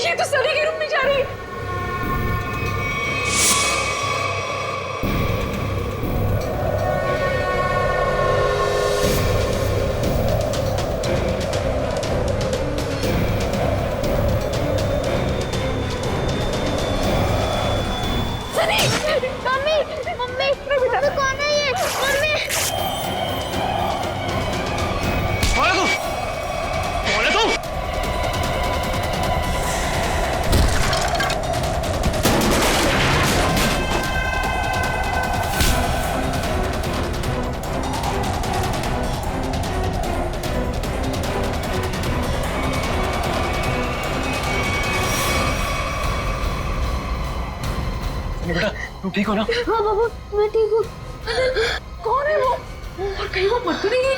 ये तो सनी के रूम में जा रही है। सनी, मम्मी, मम्मी, बेटा कौन है ये? मम्मी, कौन है तू? कौन है तू? बेटा तुम ठीक हो ना? हाँ बाबू, मैं ठीक हूँ। कौन है वो? और कहीं वो मत तो नहीं है?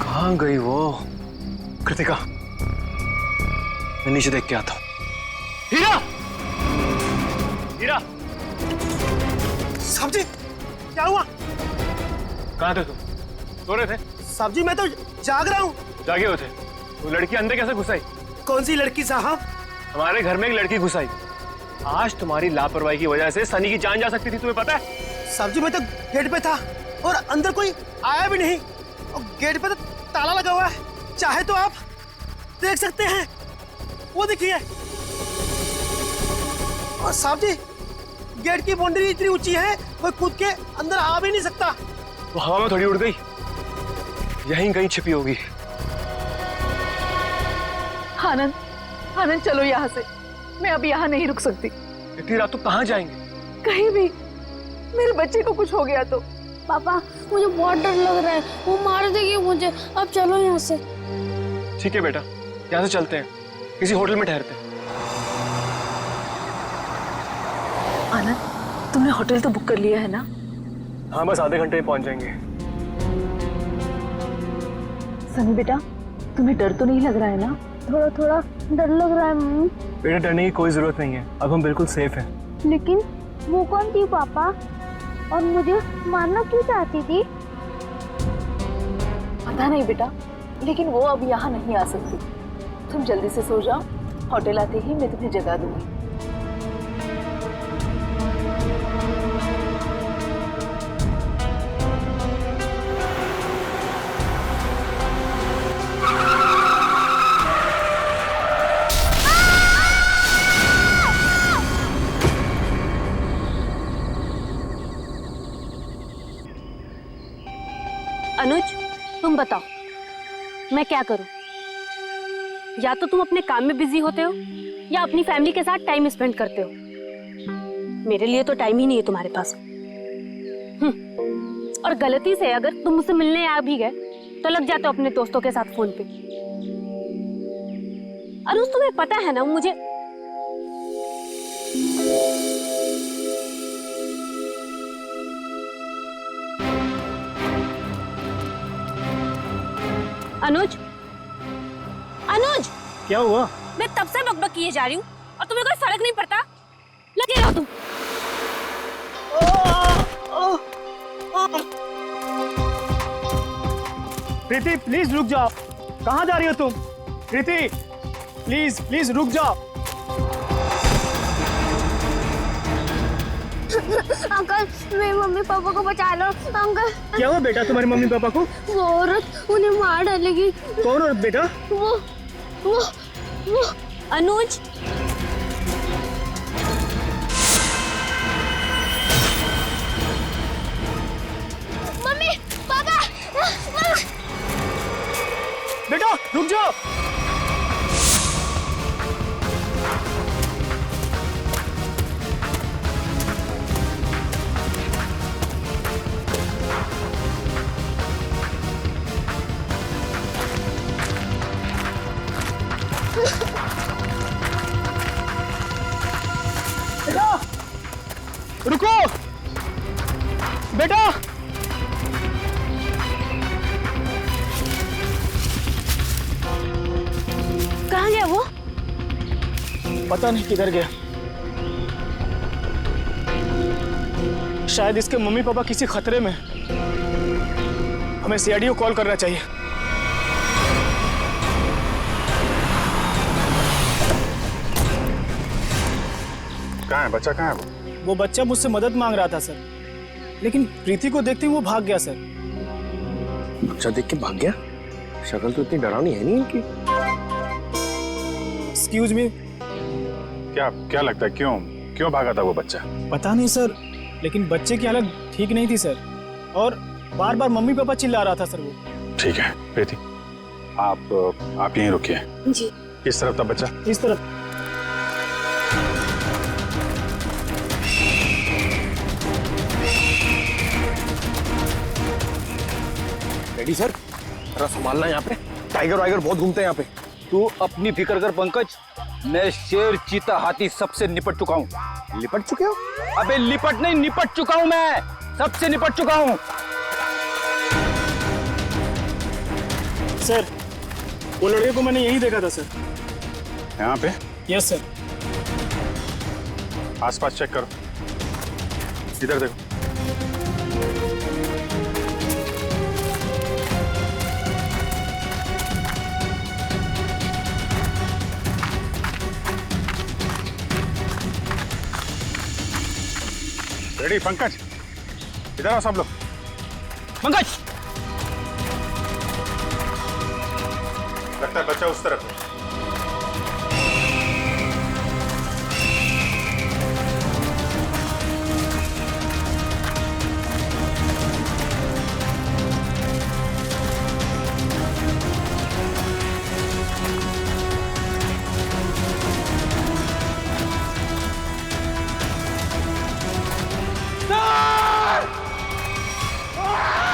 कहाँ गई वो? कृतिका, मैं नीचे देख के आता हूँ। हीरा! हीरा! साहब जी, क्या हुआ? कहाँ थे तुम? सो रहे थे? साहब जी, मैं तो जाग रहा हूँ। जागे हो थे? वो लड़की अंदर कैसे घुस आई? कौन सी लड़की साहब? हमारे घर में एक लड़की घुस आई। आज तुम्हारी लापरवाही की वजह से सनी की जान जा सकती थी, तुम्हें पता है? साहब जी, मैं तो गेट पे था और अंदर कोई आया भी नहीं और गेट पे तो ताला लगा हुआ है। चाहे तो आप देख सकते हैं, वो देखिए। और साहब जी, गेट की बाउंड्री इतनी ऊंची है, कोई कूद के अंदर आ भी नहीं सकता। वो हवा में थोड़ी उड़ गई, यहीं कहीं छिपी होगी। आनंद, आनंद चलो यहाँ से। मैं अब यहाँ नहीं रुक सकती। इतनी रात तो कहाँ जाएंगे? कहीं भी। मेरे बच्चे को कुछ हो गया तो। पापा, मुझे बहुत डर लग रहा है, वो मार देगी मुझे। अब चलो यहाँ से। ठीक है बेटा, यहाँ से चलते हैं, किसी होटल में ठहरते हैं। आनंद, तुमने होटल तो बुक कर लिया है ना? हाँ, बस आधे घंटे में पहुंच जाएंगे। सनी बेटा, तुम्हें डर तो नहीं लग रहा है ना? थोड़ा थोड़ा डर लग रहा है मम्मी। बेटा, डरने की कोई जरूरत नहीं है, अब हम बिल्कुल सेफ हैं। लेकिन वो कौन थी पापा, और मुझे मारना क्यों चाहती थी? पता नहीं बेटा, लेकिन वो अब यहाँ नहीं आ सकती। तुम जल्दी से सो जाओ, होटल आते ही मैं तुम्हें जगा दूंगी। अनुज, तुम बताओ मैं क्या करूं? या तो तुम अपने काम में बिजी होते हो या अपनी फैमिली के साथ टाइम स्पेंड करते हो। मेरे लिए तो टाइम ही नहीं है तुम्हारे पास। और गलती से अगर तुम मुझसे मिलने आ भी गए तो लग जाते हो अपने दोस्तों के साथ फोन पे। अनुज, तुम्हें पता है ना मुझे अनुज, अनुज, क्या हुआ? मैं तब से बकबक किए जा रही हूँ और तुम्हें कोई फर्क नहीं पड़ता। लगे रहो तुम। प्रीति, प्लीज रुक जाओ। कहाँ जा रही हो तुम? प्रीति, प्लीज प्लीज रुक जाओ। अंकल, मेरे मम्मी पापा को बचा लो। अंकल, क्या हुआ बेटा तुम्हारे मम्मी पापा को? वो औरत उन्हें मार डालेगी। कौन औरत बेटा? वो अनुज, मम्मी पापा, बेटा रुक जाओ। रुको बेटा। कहाँ गया वो? पता नहीं किधर गया। शायद इसके मम्मी पापा किसी खतरे में। हमें सीआईडी को कॉल करना चाहिए। कहाँ है बच्चा, कहाँ है वो बच्चा मुझसे मदद मांग रहा था सर, लेकिन प्रीति को देखते ही वो भाग गया सर। बच्चा देख के भाग गया? शक्ल तो इतनी डरावनी है नहीं इनकी। Excuse me. क्या क्या लगता है क्यों क्यों भागा था वो बच्चा? पता नहीं सर, लेकिन बच्चे की हालत ठीक नहीं थी सर, और बार बार मम्मी पापा चिल्ला रहा था सर वो। ठीक है प्रीति, आप यहीं रुकिए। जी। किस तरफ था बच्चा? इस तरफ। रेडी सर, जरा संभालना यहाँ पे, टाइगर वाइगर बहुत घूमते हैं यहाँ पे। तू अपनी फिक्र कर पंकज, मैं शेर चीता हाथी सबसे निपट चुका हूँ। लिपट चुके हो? अबे लिपट नहीं, निपट चुका हूँ, मैं सबसे निपट चुका हूँ। सर वो लड़के को मैंने यही देखा था सर। यहाँ पे? Yes sir. आसपास चेक करो, इधर देखो। रेडी पंकज, इधर आओ सब लोग। पंकज लगता है बच्चा उस तरफ है।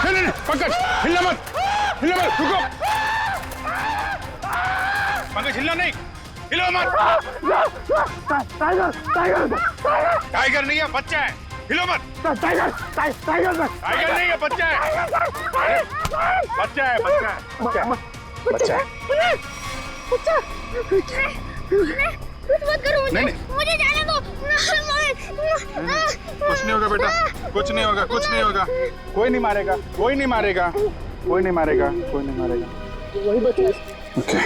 नहीं, पंकज हिलना मत, रुको। पंकज हिलना नहीं, हिलो मत। टाइगर नहीं है, बच्चा है, हिलो मत। टाइगर नहीं है, बच्चा है। बच्चा है। कुछ मत करो मुझे। नहीं। मुझे जाने दो। कुछ नहीं होगा बेटा, कुछ नहीं होगा। कोई नहीं मारेगा। वही बता। ओके,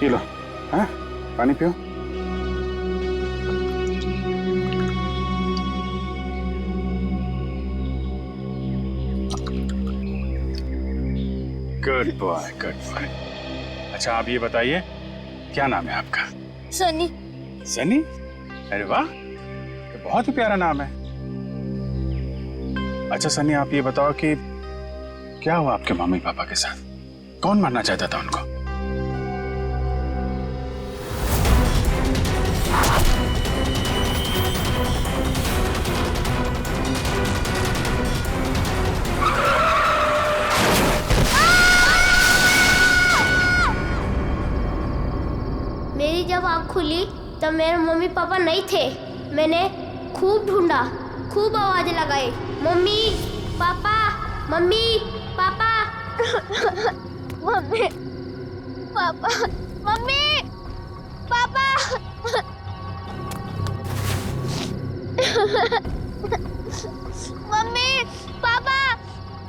ये लो, हाँ पानी पियो। Good boy. अच्छा आप ये बताइए, क्या नाम है आपका? सनी। सनी? अरे वाह, ये बहुत ही प्यारा नाम है। अच्छा सनी, आप ये बताओ कि क्या हुआ आपके मम्मी पापा के साथ? कौन मारना चाहता था उनको? मेरी जब आँख खुली तब मेरे मम्मी पापा नहीं थे। मैंने खूब ढूंढा, खूब आवाज लगाई, mummy papa, mummy papa. Mummy papa, mummy papa. Mummy papa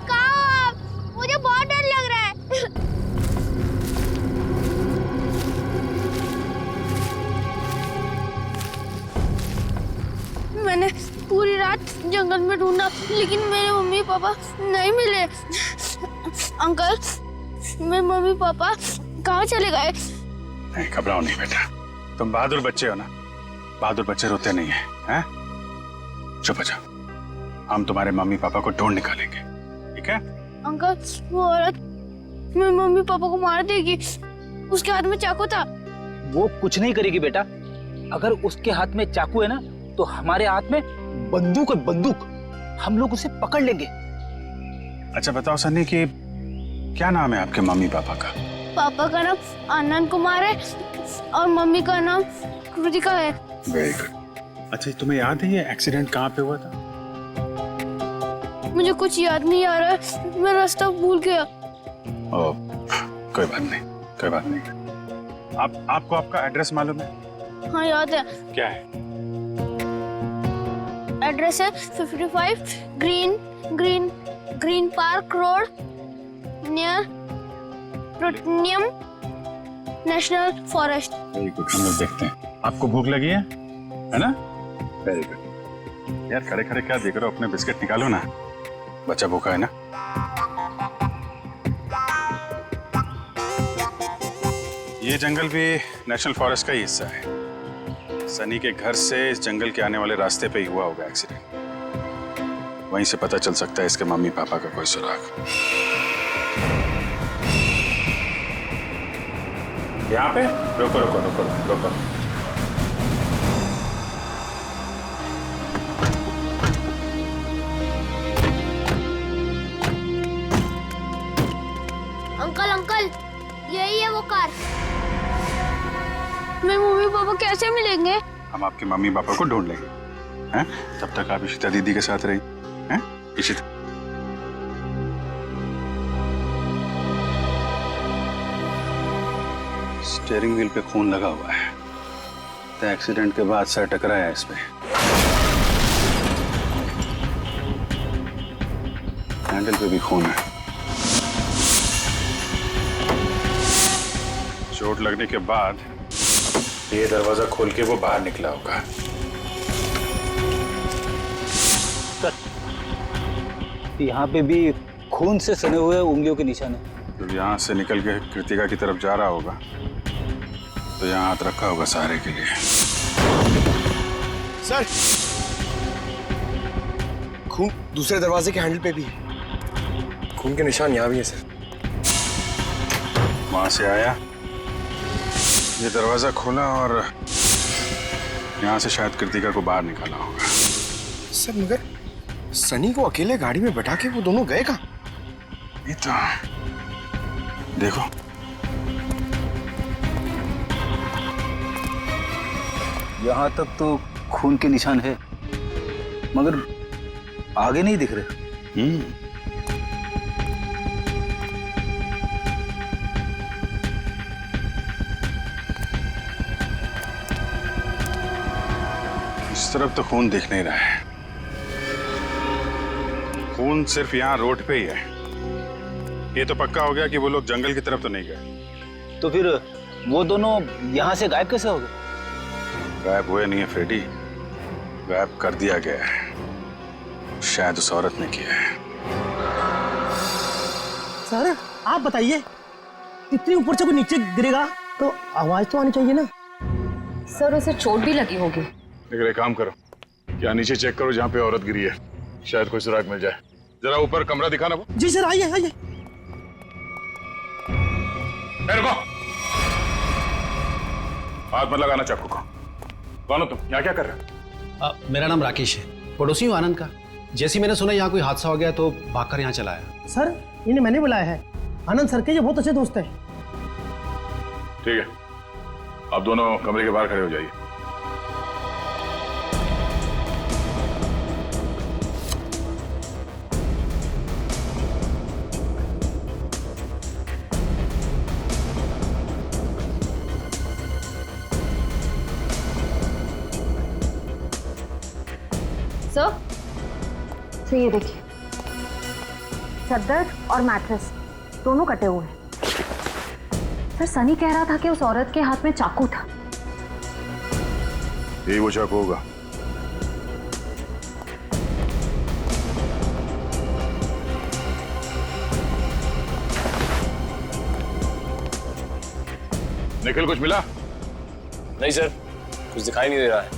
कहाँ हो आप? मुझे बहुत डर लग रहा है। मैंने पूरी रात जंगल में ढूंढा, लेकिन मेरे मम्मी पापा नहीं मिले। अंकल, मेरे मम्मी पापा कहाँ चले गए? नहीं घबराओ नहीं बेटा, तुम बहादुर बच्चे हो ना, बहादुर बच्चे रोते नहीं है, हैं? चुप हो जाओ, हम तुम्हारे मम्मी पापा को ढूंढ निकालेंगे, ठीक है? अंकल, वो औरत मेरे मम्मी पापा को मार देगी। उसके हाथ में चाकू था। वो कुछ नहीं करेगी बेटा, अगर उसके हाथ में चाकू है ना तो हमारे हाथ में बंदूक है, बंदूक। हम लोग उसे पकड़ लेंगे। अच्छा बताओ सन्नी कि क्या नाम है आपके मम्मी पापा का? पापा का नाम आनंद कुमार है और मम्मी का नाम कृतिका है। वेरी गुड, अच्छा, तुम्हें याद है ये एक्सीडेंट कहाँ पे हुआ था? मुझे कुछ याद नहीं आ रहा है, मैं रास्ता भूल गया। ओ, कोई बात नहीं, कोई बात नहीं। आपको आपका एड्रेस मालूम है? हाँ याद है, क्या है? एड्रेस है 55 green park road near plutonium national forest. Very good, हम लोग देखते हैं। आपको भूख लगी है ना? Very good. यार खड़े खड़े क्या देख रहे हो, अपने बिस्किट निकालो ना, बच्चा भूखा है ना। ये जंगल भी नेशनल फॉरेस्ट का ही हिस्सा है। सनी के घर से इस जंगल के आने वाले रास्ते पे ही हुआ होगा एक्सीडेंट। वहीं से पता चल सकता है इसके मम्मी पापा का कोई सुराग। यहाँ पे रुको रुको रुको रुको। अंकल अंकल, यही है वो कार। मेरे मम्मी पापा कैसे मिलेंगे? हम आपके मम्मी पापा को ढूंढ लेंगे, हैं? तब तक आप इशिता दीदी के साथ रही, हैं? इशिता। स्टीयरिंग व्हील पे खून लगा हुआ है, तो एक्सीडेंट के बाद सर टकराया है इसमें। हैंडल पे भी खून है। चोट लगने के बाद ये दरवाजा खोल के वो बाहर निकला होगा। यहाँ पे भी खून से सने हुए उंगलियों के निशान है। जब यहाँ से निकल के कृतिका की तरफ जा रहा होगा तो यहाँ हाथ रखा होगा सहारे के लिए। सर, खून दूसरे दरवाजे के हैंडल पे भी है। खून के निशान यहाँ भी है सर। वहां से आया, ये दरवाजा खोला और यहाँ से शायद कृतिका को बाहर निकाला होगा। सर मगर सनी को अकेले गाड़ी में बैठा के वो दोनों गए कहाँ? ये तो देखो, यहाँ तक तो खून के निशान है, मगर आगे नहीं दिख रहे। इस तरफ तो खून दिख नहीं रहा है। खून सिर्फ यहाँ रोड पे ही है। ये तो पक्का हो गया कि वो लोग जंगल की तरफ तो नहीं गए। तो फिर वो दोनों यहाँ से गायब कैसे हो गए? गायब हुए नहीं है फ्रेडी, गायब कर दिया गया है। शायद उस औरत ने किया है। सर आप बताइए, इतनी ऊपर से कोई नीचे गिरेगा तो आवाज तो आनी चाहिए ना। सर उसे चोट भी लगी होगी। लेकिन एक काम करो, क्या नीचे चेक करो जहाँ पे औरत गिरी है, शायद कोई सुराग मिल जाए। जरा ऊपर कमरा दिखाना वो। जी सर, आइए आइए। रुको, हाथ मत लगाना चाकू को। कौन हो तुम, यहाँ क्या कर रहे हो? मेरा नाम राकेश है, पड़ोसी हूँ आनंद का। जैसे ही मैंने सुना यहाँ कोई हादसा हो गया तो भागकर यहाँ चला आया। सर इन्हें मैंने बुलाया है, आनंद सर के ये बहुत अच्छे दोस्त हैं। ठीक है, आप दोनों कमरे के बाहर खड़े हो जाइए। सर ये देखिए, चद्दर और मैट्रेस दोनों कटे हुए हैं। सर सनी कह रहा था कि उस औरत के हाथ में चाकू था। यही वो चाकू होगा। निखिल कुछ मिला? नहीं सर, कुछ दिखाई नहीं दे रहा है।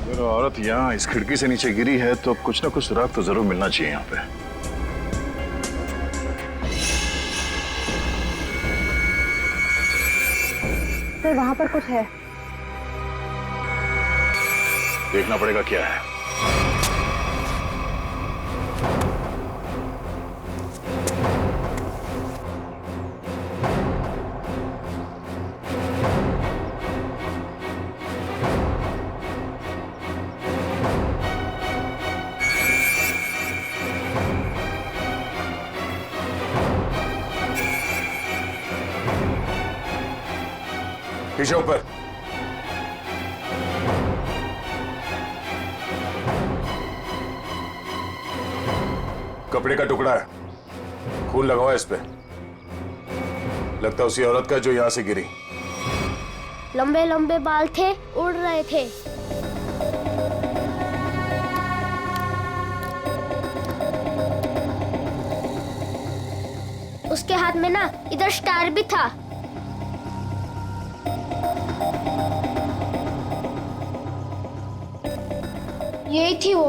अगर औरत यहाँ इस खिड़की से नीचे गिरी है तो कुछ ना कुछ सुराग तो जरूर मिलना चाहिए यहाँ पे। सर वहां पर कुछ है। देखना पड़ेगा क्या है। पीछे ऊपर। कपड़े का टुकड़ा है, खून लगा हुआ है इस पे। लगता है उसी औरत का जो यहां से गिरी। लंबे लंबे बाल थे, उड़ रहे थे। उसके हाथ में ना इधर स्टार भी था। यही थी वो।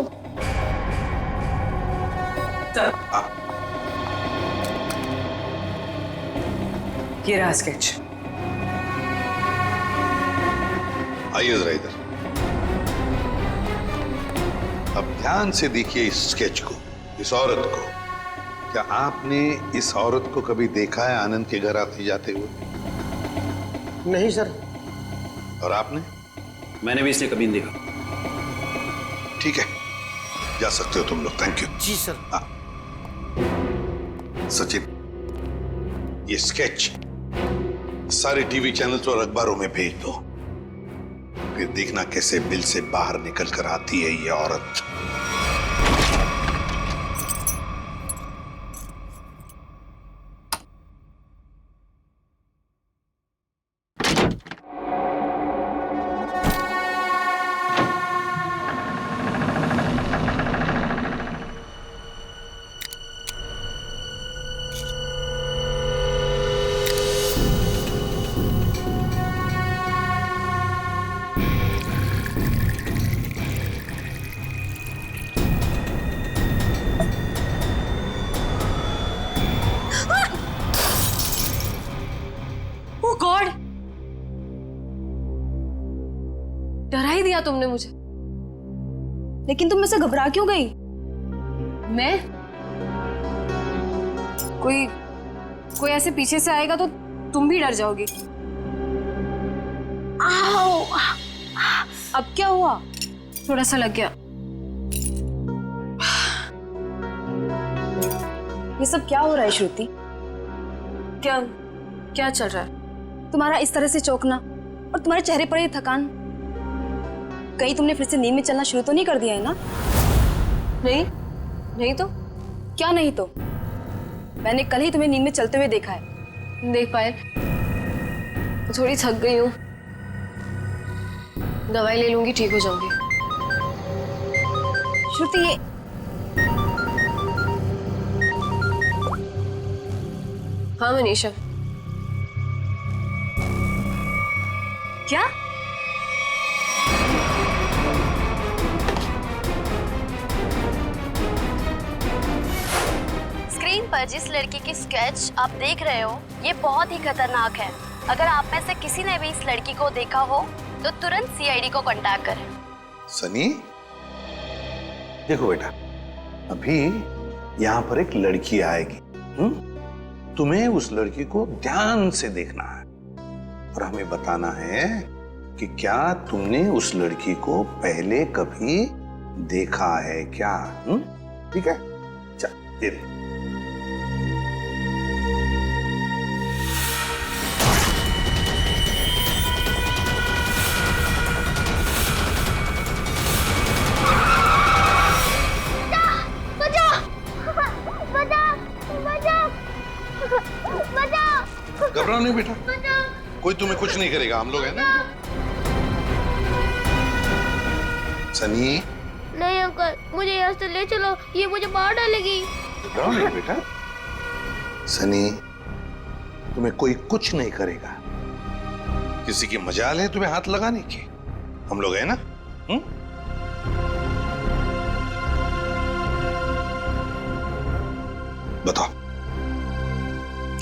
ये रहा स्केच। आइए जरा इधर। अब ध्यान से देखिए इस स्केच को, इस औरत को। क्या आपने इस औरत को कभी देखा है आनंद के घर आते जाते हुए? नहीं सर। और आपने? मैंने भी इसे कभी नहीं देखा। ठीक है, जा सकते हो तुम लोग। Thank you. जी सर। हाँ सचिन, ये स्केच सारे टीवी चैनल्स और अखबारों में भेज दो। फिर देखना कैसे बिल से बाहर निकल कर आती है ये औरत। गॉड, डरा ही दिया तुमने मुझे। लेकिन तुम मुझसे घबरा क्यों गई? मैं कोई ऐसे पीछे से आएगा तो तुम भी डर जाओगी। आओ! अब क्या हुआ? थोड़ा सा लग गया। ये सब क्या हो रहा है श्रुति? क्या चल रहा है? तुम्हारा इस तरह से चौंकना और तुम्हारे चेहरे पर ये थकान, कहीं तुमने फिर से नींद में चलना शुरू तो नहीं कर दिया है ना? नहीं तो क्या नहीं तो? मैंने कल ही तुम्हें नींद में चलते हुए देखा है। देख पाए, थोड़ी थक गई हूँ, दवाई ले लूंगी, ठीक हो जाऊंगी। श्रुति, ये हाँ मनीषा। क्या? स्क्रीन पर जिस लड़की की स्केच आप देख रहे हो, ये बहुत ही खतरनाक है। अगर आप में से किसी ने भी इस लड़की को देखा हो तो तुरंत सीआईडी को कांटेक्ट करें। सनी, देखो बेटा, अभी यहाँ पर एक लड़की आएगी। तुम्हें उस लड़की को ध्यान से देखना है और हमें बताना है कि क्या तुमने उस लड़की को पहले कभी देखा है क्या? ठीक है, चल दे दे। घबराओ नहीं बेटा, कोई तुम्हें कुछ नहीं करेगा, हम लोग हैं ना। सनी, नहीं अंकल, मुझे यहाँ से ले चलो, ये मुझे मार डालेगी। घबराओ नहीं बेटा। सनी, तुम्हें कोई कुछ नहीं करेगा। किसी की मजाल है तुम्हें हाथ लगाने की? हम लोग हैं ना। बताओ,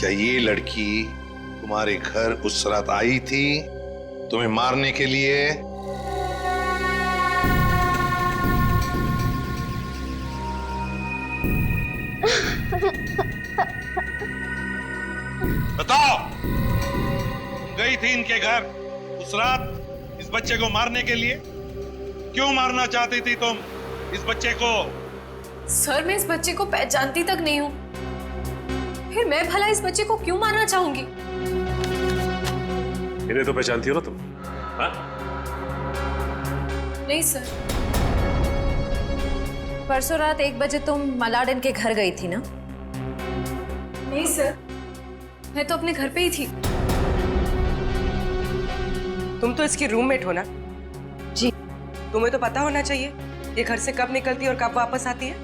क्या ये लड़की तुम्हारे घर उस रात आई थी तुम्हें मारने के लिए? बताओ, गई थी इनके घर उस रात इस बच्चे को मारने के लिए? क्यों मारना चाहती थी तुम इस बच्चे को? सर, मैं इस बच्चे को पहचानती तक नहीं हूँ, फिर मैं भला इस बच्चे को क्यों मारना चाहूंगी? इन्हें तो पहचानती हो ना तुम? हाँ? नहीं सर, परसों रात 1 बजे तुम मलाडन के घर गई थी ना? नहीं सर, मैं तो अपने घर पे ही थी। तुम तो इसकी रूममेट हो ना? जी। तुम्हें तो पता होना चाहिए ये घर से कब निकलती है और कब वापस आती है।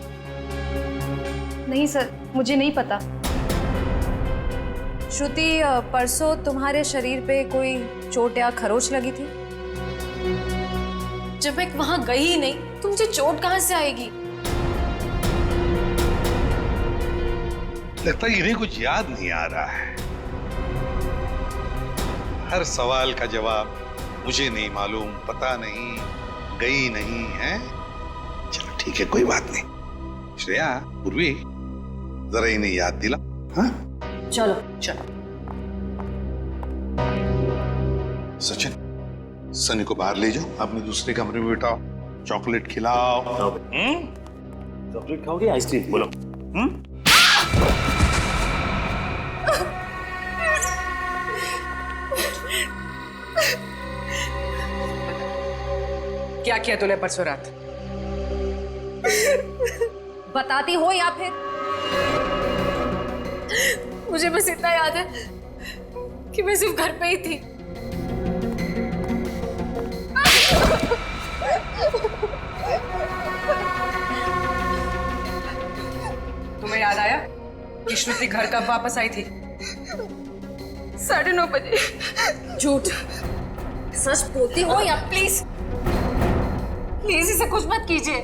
नहीं सर, मुझे नहीं पता। श्रुति, परसों तुम्हारे शरीर पे कोई चोट या खरोच लगी थी? जब मैं वहां गई ही नहीं तो मुझे चोट कहां से आएगी? लगता है इन्हें कुछ याद नहीं आ रहा है। हर सवाल का जवाब मुझे नहीं मालूम, पता नहीं, गई नहीं है। चलो ठीक है, कोई बात नहीं। श्रेया, पूर्वी, जरा इन्हें याद दिला। हाँ? चलो चलो। सचिन, सनी को बाहर ले जाओ, अपने दूसरे कमरे में बिठाओ, चॉकलेट खिलाओ। चॉकलेट खाओगे आइसक्रीम? बोलो। क्या किया तूने परसों रात? बताती हो या फिर? मुझे बस इतना याद है कि मैं सिर्फ घर पे ही थी। तुम्हें याद आया कि श्रुति घर कब वापस आई थी? 9:30 बजे। झूठ। सच बोलती हो या प्लीज प्लीज इसे कुछ मत कीजिए।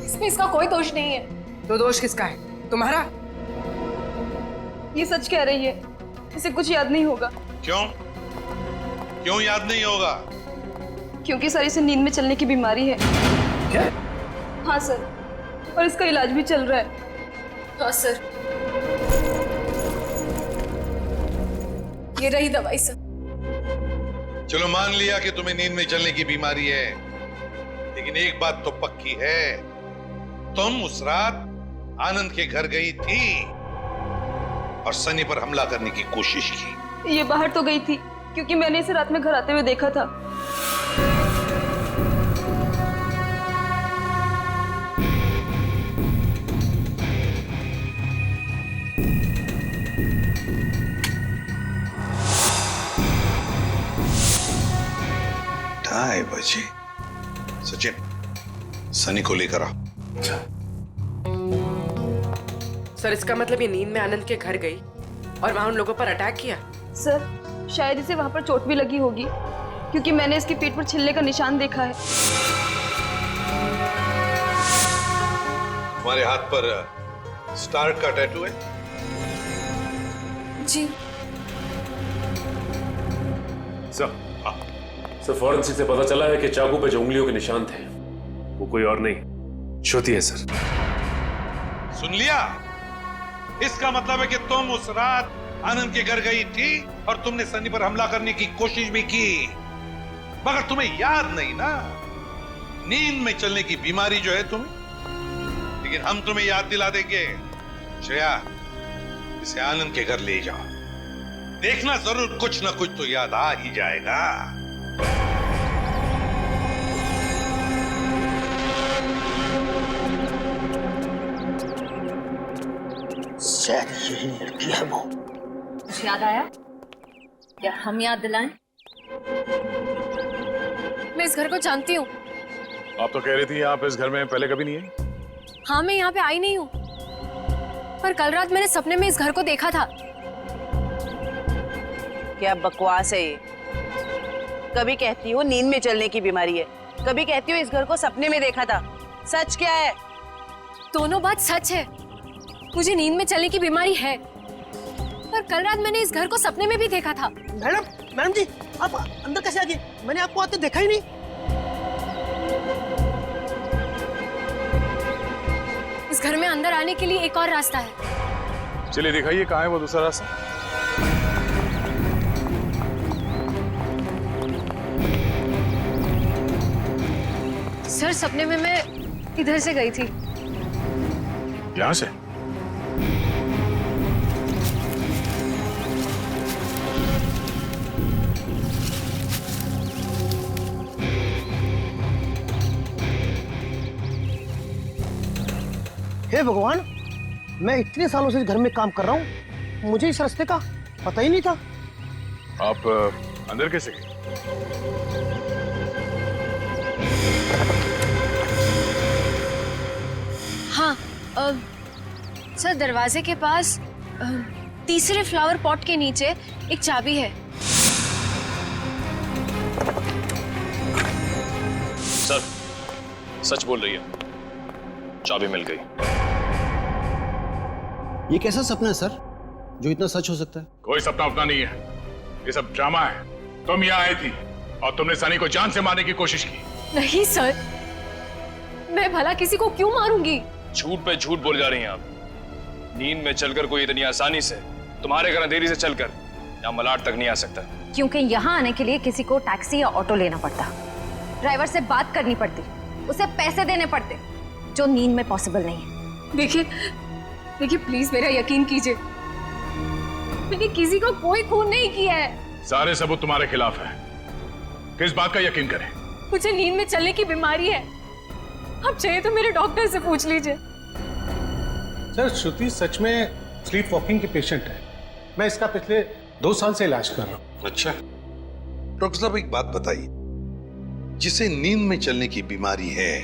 इसमें इसका कोई दोष नहीं है। तो दोष किसका है? तुम्हारा? ये सच कह रही है, इसे कुछ याद नहीं होगा। क्यों? क्यों याद नहीं होगा? क्योंकि सर इसे नींद में चलने की बीमारी है। क्या? हाँ सर, और इसका इलाज भी चल रहा है। हाँ सर, ये रही दवाई सर। चलो मान लिया कि तुम्हें नींद में चलने की बीमारी है, लेकिन एक बात तो पक्की है, तुम उस रात आनंद के घर गई थी और सनी पर हमला करने की कोशिश की। ये बाहर तो गई थी क्योंकि मैंने इसे रात में घर आते हुए देखा था। ढाई बजे। सचिन, सनी को लेकर आओ। सर, इसका मतलब ये नींद में आनंद के घर गई और वहां उन लोगों पर अटैक किया? सर, शायद इसे वहां पर चोट भी लगी होगी क्योंकि मैंने इसकी पीठ पर छिलने का निशान देखा है। तुम्हारे हाथ पर स्टार का टैटू है? जी सर, फॉरेंसिक से पता चला है कि चाकू पे जो उंगलियों के निशान थे वो कोई और नहीं, श्रुति है सर। सुन लिया? इसका मतलब है कि तुम उस रात आनंद के घर गई थी और तुमने सनी पर हमला करने की कोशिश भी की, मगर तुम्हें याद नहीं ना। नींद में चलने की बीमारी जो है तुम्हें, लेकिन हम तुम्हें याद दिला देंगे। श्रेया, इसे आनंद के घर ले जाओ, देखना जरूर कुछ ना कुछ तो याद आ ही जाएगा। यही लड़की है वो। कुछ याद आया? क्या हम याद दिलाएं? मैं इस घर को जानती हूँ। आप तो कह रही थी आप इस घर में पहले कभी नहीं आई। हाँ, मैं यहाँ पे आई नहीं हूँ, पर कल रात मैंने सपने में इस घर को देखा था। क्या बकवास है ये? कभी कहती हो नींद में चलने की बीमारी है, कभी कहती हो इस घर को सपने में देखा था। सच क्या है? दोनों बात सच है। मुझे नींद में चलने की बीमारी है, पर कल रात मैंने इस घर को सपने में भी देखा था। मैडम जी, आप अंदर कैसे आ गए? मैंने आपको आते देखा ही नहीं। इस घर में अंदर आने के लिए एक और रास्ता है। चलिए दिखाइए कहाँ है वो दूसरा रास्ता। सर, सपने में मैं इधर से गई थी। यहाँ से? हे भगवान, मैं इतने सालों से इस घर में काम कर रहा हूँ, मुझे इस रास्ते का पता ही नहीं था। आप अंदर कैसे गए? हाँ, सर दरवाजे के पास तीसरे फ्लावर पॉट के नीचे एक चाबी है। सर, सच बोल रही है, चाबी मिल गई। ये कैसा सपना है सर, जो इतना सच हो सकता है? कोई सपना अपना नहीं है, ये सब ड्रामा है। तुम यहाँ आई थी और तुमने सनी को जान से मारने की कोशिश की। नहीं सर, मैं भला किसी को क्यों मारूंगी? झूठ पे झूठ बोल जा रही हैं आप। नींद में चलकर कोई इतनी आसानी से तुम्हारे घर अंधेरी से चलकर यहाँ मलाड तक नहीं आ सकता। क्योंकि यहाँ आने के लिए किसी को टैक्सी या ऑटो लेना पड़ता, ड्राइवर से बात करनी पड़ती, उसे पैसे देने पड़ते, जो नींद में पॉसिबल नहीं है। देखिए प्लीज मेरा यकीन कीजिए, मैंने किसी को कोई खून नहीं किया है। सारे सबूत तुम्हारे खिलाफ है, किस बात का यकीन करें? मुझे नींद में चलने की बीमारी है, आप चाहिए तो मेरे डॉक्टर से पूछ लीजिए। सर, श्रुति सच में स्लीप वॉकिंग की पेशेंट है। मैं इसका पिछले 2 साल से इलाज कर रहा हूँ। अच्छा डॉक्टर साहब, एक बात बताइए, जिसे नींद में चलने की बीमारी है,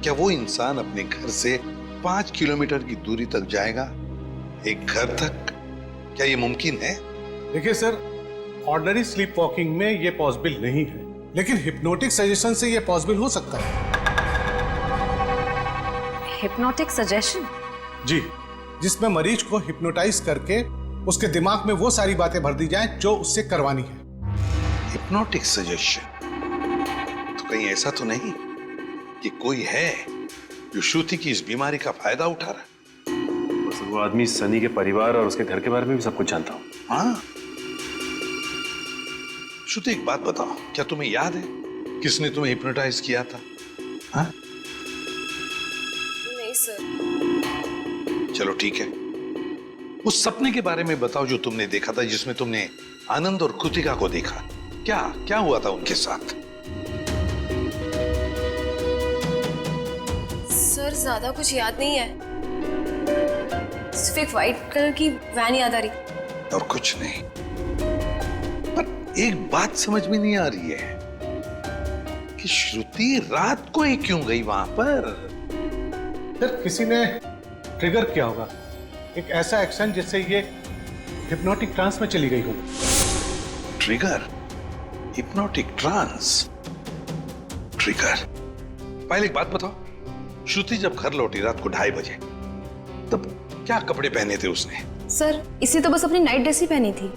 क्या वो इंसान अपने घर से 5 किलोमीटर की दूरी तक जाएगा, एक घर तक? क्या ये मुमकिन है? देखिए सर, ऑर्डिनरी स्लीप वॉकिंग में ये पॉसिबल नहीं है, लेकिन हिप्नोटिक सजेशन से ये पॉसिबल हो सकता है। Hypnotic suggestion? जी, जिसमें मरीज को हिप्नोटाइज करके उसके दिमाग में वो सारी बातें भर दी जाएं जो उससे करवानी है। Hypnotic suggestion? तो कहीं ऐसा तो नहीं कि कोई है जो श्रुति की इस बीमारी का फायदा उठा रहा है? बस वो आदमी सनी के परिवार और उसके घर के बारे में भी सब कुछ जानता हूँ। हाँ, श्रुति एक बात बताओ, क्या तुम्हें याद है किसने तुम्हें हिप्नोटाइज किया था? हाँ? नहीं सर। चलो ठीक है, उस सपने के बारे में बताओ जो तुमने देखा था, जिसमें तुमने आनंद और कृतिका को देखा। क्या क्या हुआ था उनके साथ? सर ज्यादा कुछ याद नहीं है, सिर्फ एक व्हाइट कलर की वैन याद आ रही। और कुछ नहीं। पर एक बात समझ में नहीं आ रही है कि श्रुति रात को ही क्यों गई वहां पर? सर, किसी ने ट्रिगर किया होगा, एक ऐसा एक्शन जिससे ये हिप्नोटिक ट्रांस में चली गई होगी। ट्रिगर? Hypnotic trance? ट्रिगर? पहले एक बात बताओ, श्रुति जब घर लौटी रात को 2:30 बजे, तब क्या कपड़े पहने थे उसने? सर, इसे तो बस अपनी नाइट ड्रेस ही पहनी थी।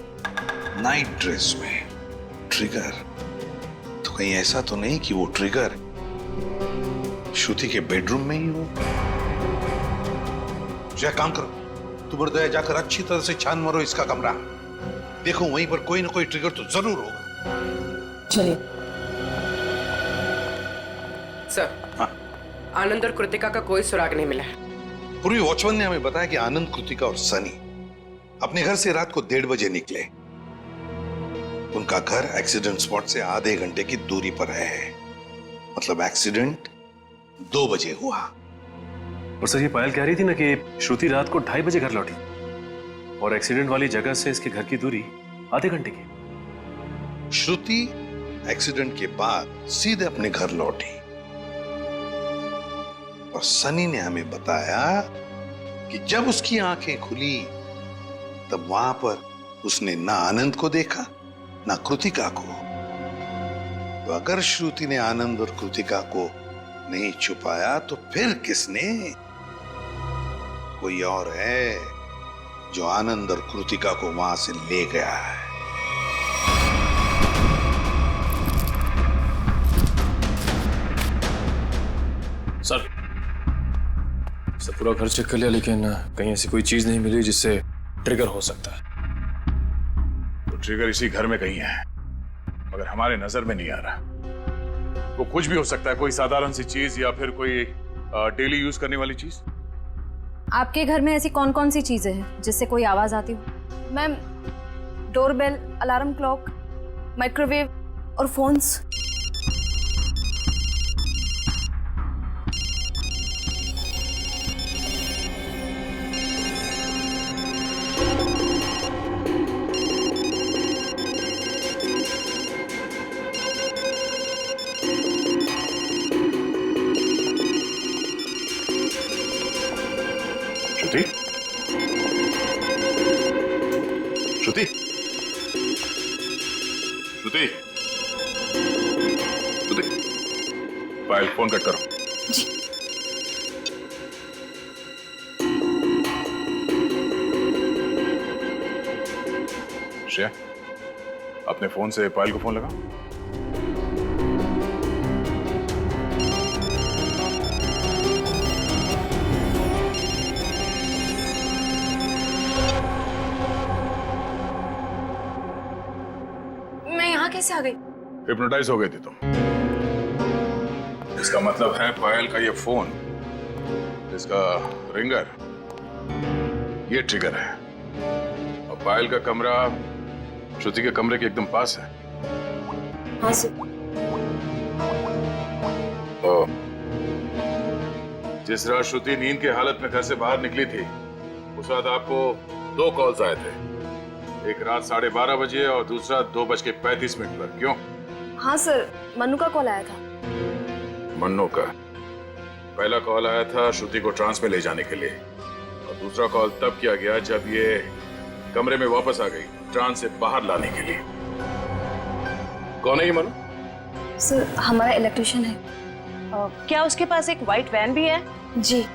नाइट ड्रेस में ट्रिगर? तो कहीं ऐसा तो नहीं कि वो ट्रिगर श्रुति के बेडरूम में ही हो? काम करो, तुम हृदय जाकर अच्छी तरह से छान मारो इसका कमरा, देखो वहीं पर कोई ना कोई ट्रिगर तो जरूर होगा। चलिए। सर, हाँ? आनंद और कृतिका का कोई सुराग नहीं मिला है। पूर्वी वॉचमैन ने हमें बताया कि आनंद, कृतिका और सनी अपने घर से रात को 1:30 बजे निकले। उनका घर एक्सीडेंट स्पॉट से आधे घंटे की दूरी पर है, मतलब एक्सीडेंट 2 बजे हुआ। और सर, ये पायल कह रही थी ना कि श्रुति रात को 2:30 बजे घर लौटी और एक्सीडेंट वाली जगह से इसके घर की दूरी आधे घंटे की। श्रुति एक्सीडेंट के बाद सीधे अपने घर लौटी और सनी ने हमें बताया कि जब उसकी आंखें खुली तब वहां पर उसने ना आनंद को देखा ना कृतिका को। तो अगर श्रुति ने आनंद और कृतिका को नहीं छुपाया तो फिर किसने? कोई और है जो आनंद और कृतिका को वहां से ले गया है। सर, पूरा घर चेक कर लिया, लेकिन कहीं ऐसी कोई चीज नहीं मिली जिससे ट्रिगर हो सकता है। तो ट्रिगर इसी घर में कहीं है, मगर हमारे नजर में नहीं आ रहा। वो कुछ भी हो सकता है, कोई साधारण सी चीज या फिर कोई डेली यूज करने वाली चीज। आपके घर में ऐसी कौन कौन सी चीजें हैं जिससे कोई आवाज आती हो? Ma'am, doorbell, alarm clock, microwave और फोन्स। श्रुति, श्रुति, श्रुति, श्रुति, पायल फोन कट करो। जी। श्रेया, अपने फोन से पायल को फोन लगा। मैं यहाँ कैसे आ गई? हिप्नोटाइज हो गई थी तुम। इसका मतलब है पायल का ये फोन, इसका रिंगर, ये ट्रिगर है। और पायल का कमरा श्रुति के कमरे के एकदम पास है। हाँ सर। और जिस रात श्रुति नींद की हालत में घर से बाहर निकली थी, उस रात आपको 2 कॉल्स आए थे। एक रात 12:30 बजे और दूसरा 2:35 पर। क्यों? हाँ सर, मन्नू का कॉल आया था। मन्नू का पहला कॉल आया था श्रुति को ट्रांस में ले जाने के लिए, और दूसरा कॉल तब किया गया जब ये कमरे में वापस आ गई, ट्रांस से बाहर लाने के लिए। कौन है ये मन्नू? सर, हमारा इलेक्ट्रिशियन है। क्या उसके पास एक व्हाइट वैन भी है? जी।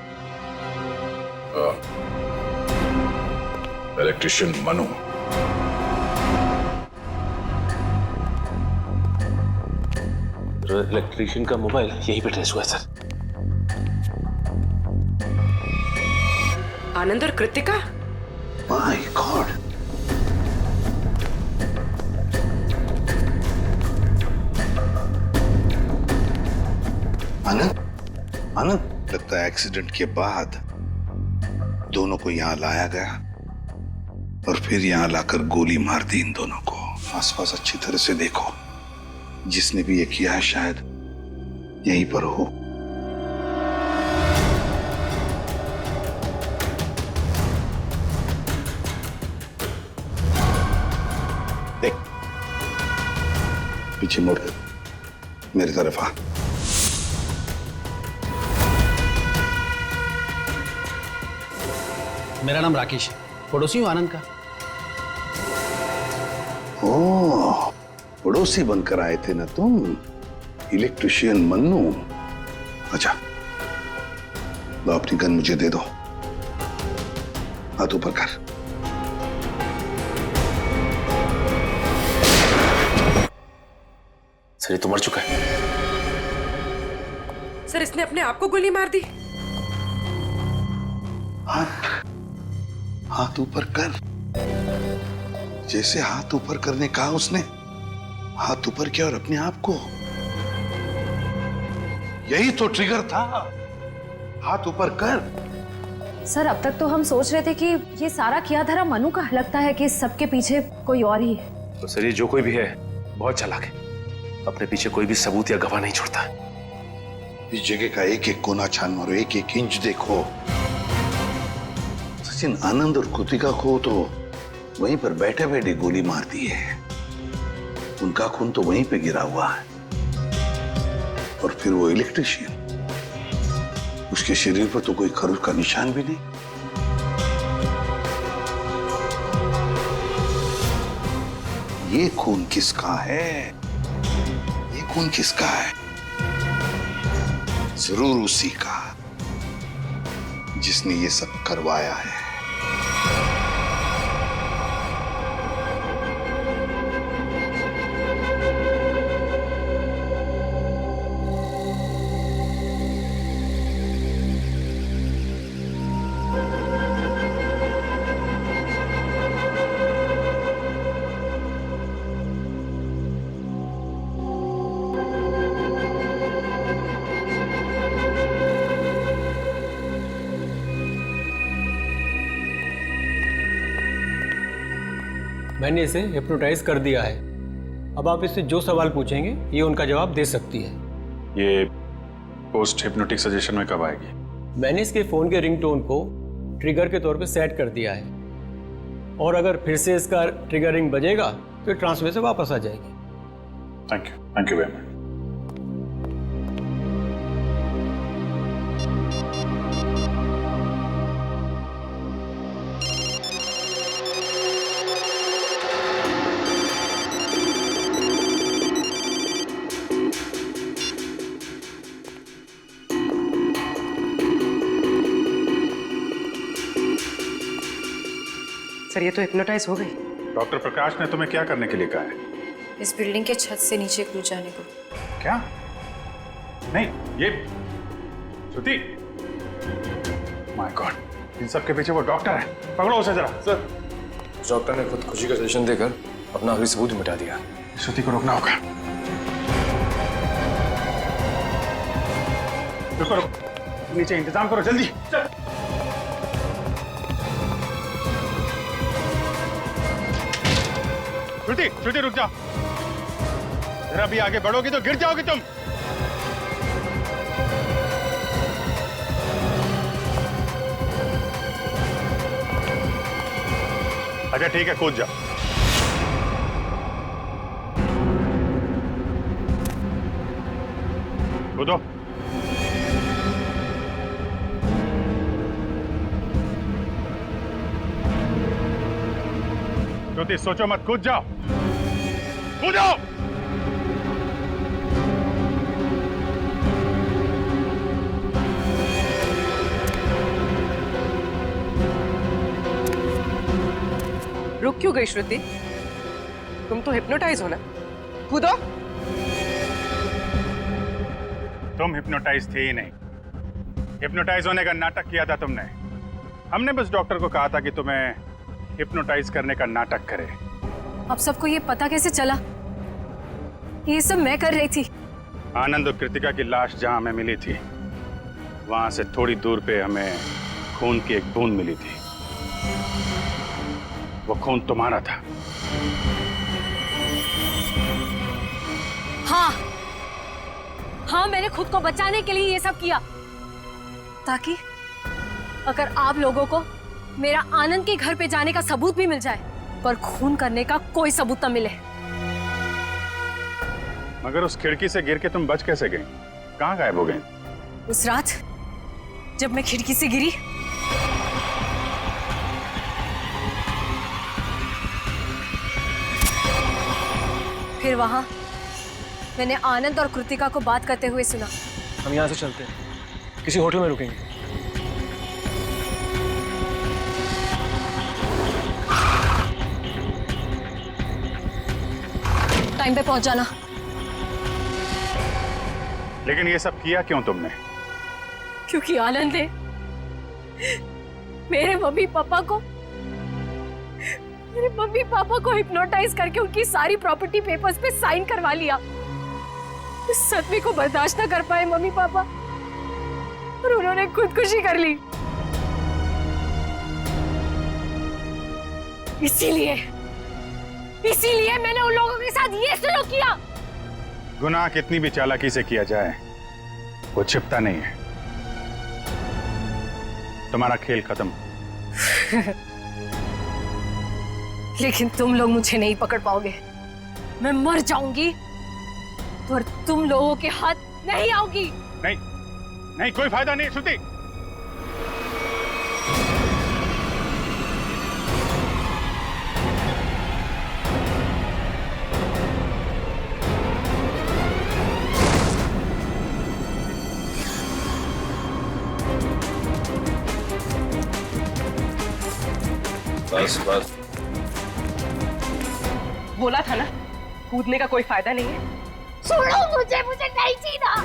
इलेक्ट्रिशियन मनु। इलेक्ट्रिशियन का मोबाइल यहीं पे ट्रेस हुआ है सर। आनंद और कृतिका? My god. आनंद, आनंद, लगता है एक्सीडेंट के बाद दोनों को यहाँ लाया गया और फिर यहाँ लाकर गोली मार दी इन दोनों को। आसपास अच्छी तरह से देखो, जिसने भी ये किया है शायद यहीं पर हो। देख, पीछे मुड़ कर मेरी तरफ आ। मेरा नाम राकेश है, पड़ोसी हूँ आनंद का। ओह, पड़ोसी बनकर आए थे ना तुम, इलेक्ट्रिशियन मन्नू। अच्छा, लो अपनी गन मुझे दे दो, हाथ ऊपर कर। सर, ये तो मर चुका है। सर, इसने अपने आप को गोली मार दी। हाथ ऊपर कर। जैसे हाथ ऊपर करने कहा उसने, हाथ ऊपर किया और अपने आप को। यही तो ट्रिगर था, हाथ ऊपर कर। सर, अब तक तो हम सोच रहे थे कि ये सारा किया धरा मनु का। लगता है कि सबके पीछे कोई और ही है। तो सर, ये जो कोई भी है बहुत चालाक है, अपने पीछे कोई भी सबूत या गवाह नहीं छोड़ता। इस जगह का एक एक कोना छान मारो, एक एक इंच देखो। सचिन, आनंद और कृतिका को तो वहीं पर बैठे बैठे गोली मार दी है। उनका खून तो वहीं पे गिरा हुआ है। और फिर वो इलेक्ट्रिशियन, उसके शरीर पर तो कोई खरोच का निशान भी नहीं। ये खून किसका है? ये खून किसका है? जरूर उसी का, जिसने ये सब करवाया है। मैंने इसे हिप्नोटाइज कर दिया है। अब आप इससे जो सवाल पूछेंगे ये उनका जवाब दे सकती है। ये पोस्ट हिप्नोटिक सजेशन में कब आएगी? मैंने इसके फ़ोन के रिंगटोन को ट्रिगर के तौर पे सेट कर दिया है, और अगर फिर से इसका ट्रिगरिंग बजेगा तो ट्रांसफर से वापस आ जाएगी। Thank you very much. Sir ये तो हिप्नोटाइज हो गई। डॉक्टर प्रकाश ने तुम्हें क्या करने के लिए कहा है? इस बिल्डिंग के छत से नीचे कूद जाने को। क्या? नहीं, ये श्रुति, माय गॉड, इन सब के पीछे वो डॉक्टर है। पकड़ो उसे जरा। सर, डॉक्टर ने खुद खुशी का सजेशन देकर अपना आखिरी सबूत मिटा दिया। श्रुति को रोकना होगा। रुको रुको, नीचे इंतजाम करो जल्दी। चल। श्रुति, श्रुति रुक जाओ, जरा भी आगे बढ़ोगी तो गिर जाओगी तुम। अच्छा ठीक है, कूद जाओ। कूदो। श्रुति सोचो मत, कूद जाओ, कूदो। रुक क्यों गई श्रुति? तुम तो हिप्नोटाइज हो ना, कूदो। तुम हिप्नोटाइज थे ही नहीं, हिप्नोटाइज होने का नाटक किया था तुमने। हमने बस डॉक्टर को कहा था कि तुम्हें हिप्नोटाइज करने का नाटक करे। अब सबको ये पता कैसे चला? ये सब मैं कर रही थी। आनंद और कृतिका की लाश जहां हमें मिली थी, वहां से थोड़ी दूर पे हमें खून की एक बूंद मिली थी। वो खून तुम्हारा था। हाँ हाँ, मैंने खुद को बचाने के लिए ये सब किया, ताकि अगर आप लोगों को मेरा आनंद के घर पे जाने का सबूत भी मिल जाए, पर खून करने का कोई सबूत न मिले। मगर उस खिड़की से गिर के तुम बच कैसे गई? कहाँ गायब हो गई? उस रात जब मैं खिड़की से गिरी, फिर वहां मैंने आनंद और कृतिका को बात करते हुए सुना। हम यहाँ से चलते हैं, किसी होटल में रुकेंगे। टाइम पे पहुंच जाना। लेकिन ये सब किया क्यों तुमने? क्योंकि आनंद ने मेरे मम्मी पापा को हिप्नोटाइज करके उनकी सारी प्रॉपर्टी पेपर्स पे साइन करवा लिया। इस सदमे को बर्दाश्त न कर पाए मम्मी पापा और उन्होंने खुदकुशी कर ली। इसीलिए मैंने उन लोगों के साथ ये सलूक किया। गुनाह कितनी भी चालाकी से किया जाए, वो छिपता नहीं है। तुम्हारा खेल खत्म। लेकिन तुम लोग मुझे नहीं पकड़ पाओगे। मैं मर जाऊंगी और तुम लोगों के हाथ नहीं आऊंगी। नहीं नहीं, कोई फायदा नहीं श्रुति। बस बोला था ना, कूदने का कोई फायदा नहीं है। छोड़ो मुझे नहीं जीना,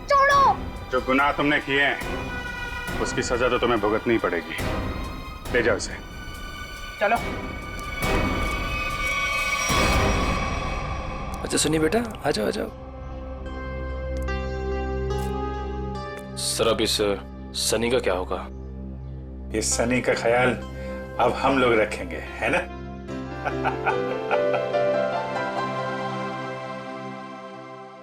छोड़ो। जो गुनाह तुमने किए हैं उसकी सजा तो तुम्हें भुगतनी ही पड़ेगी। ले जाओ इसे। चलो। अच्छा सनी बेटा, आ जाओ आ जाओ। सर अब इस सनी का क्या होगा? इस सनी का ख्याल अब हम लोग रखेंगे, है ना?